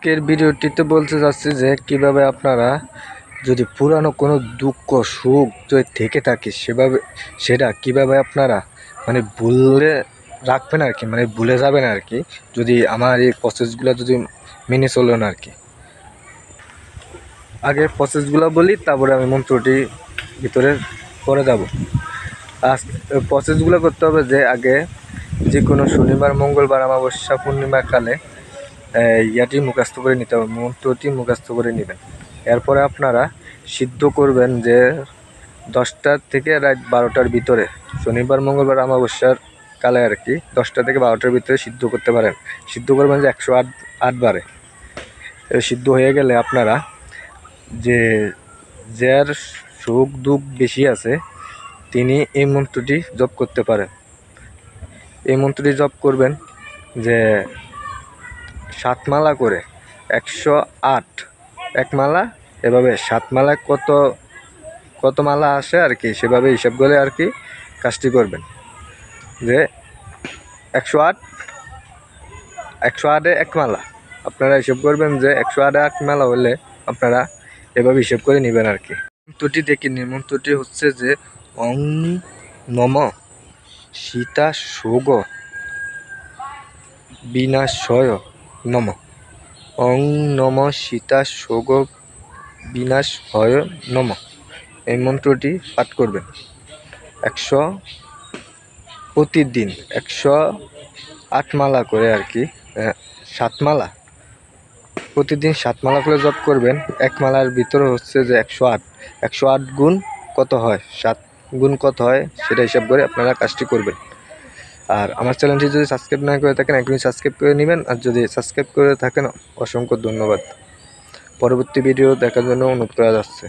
আজকের ভিডিওটিতে বলতে চাচ্ছি যে কিভাবে আপনারা যদি পুরানো কোনো দুঃখ সুখ যদি থেকে থাকে সেটা কিভাবে আপনারা ভুলে রাখবেন আর কি, ভুলে যাবেন আর কি, যদি আমার এই প্রসেসগুলো যদি মেনে চলেন আর কি। আগে প্রসেসগুলো বলি, তারপরে আমি মন্ত্রটি ভিতরে পরে যাব। আজ প্রসেসগুলো করতে হবে যে আগে যে কোনো শনিবার, মঙ্গলবার, অমাবস্যা, পূর্ণিমাকালে ইয়াটি মুখস্থ করে নিতে হবে, মন্ত্রটি মুখস্থ করে নেবেন। এরপরে আপনারা সিদ্ধ করবেন যে 10টা থেকে রাত 12টার ভিতরে, শনিবার, মঙ্গলবার, অমাবস্যার কালে আর কি, 10টা থেকে 12টার ভিতরে সিদ্ধ করতে পারেন। সিদ্ধ করবেন যে 108 বারে। সিদ্ধ হয়ে গেলে আপনারা যার সুখ দুঃখ বেশি আছে তিনি এই মন্ত্রটি জপ করতে পারেন। এই মন্ত্রটি জপ করবেন যে 7 মালা করে, 108 এক মালা, এভাবে 7 মালা কত মালা আসে আর কি, সেভাবে হিসাব করে আর কি কাজটি করবেন। যে 108 এক মালা আপনারা হিসাব করবেন যে 108 মালা হলে আপনারা এভাবে হিসাব করে নেবেন আর কি। মন্ত্রটি দেখে নিন। মন্ত্রটি হচ্ছে যে ওং নমঃ সীতাশোক বিনাশায় নমঃ। ওং নমঃ সীতাশোক বিনাশায় নমঃ। এই মন্ত্রটি পাঠ করবেন প্রতিদিন 108 মালা করে আর কি, 7 মালা, প্রতিদিন 7 মালা করে জপ করবেন। এক মালার ভিতরে হচ্ছে যে 108 গুণ কত হয়, 7 গুণ কত হয় সেটা হিসাব করে আপনারা কাজটি করবেন। আর আমার চ্যানেলটি যদি সাবস্ক্রাইব না করে থাকেন এখনই সাবস্ক্রাইব করে নেবেন, আর যদি সাবস্ক্রাইব করে থাকেন অসংখ্য ধন্যবাদ। পরবর্তী ভিডিও দেখার জন্য অনুরোধ করা যাচ্ছে।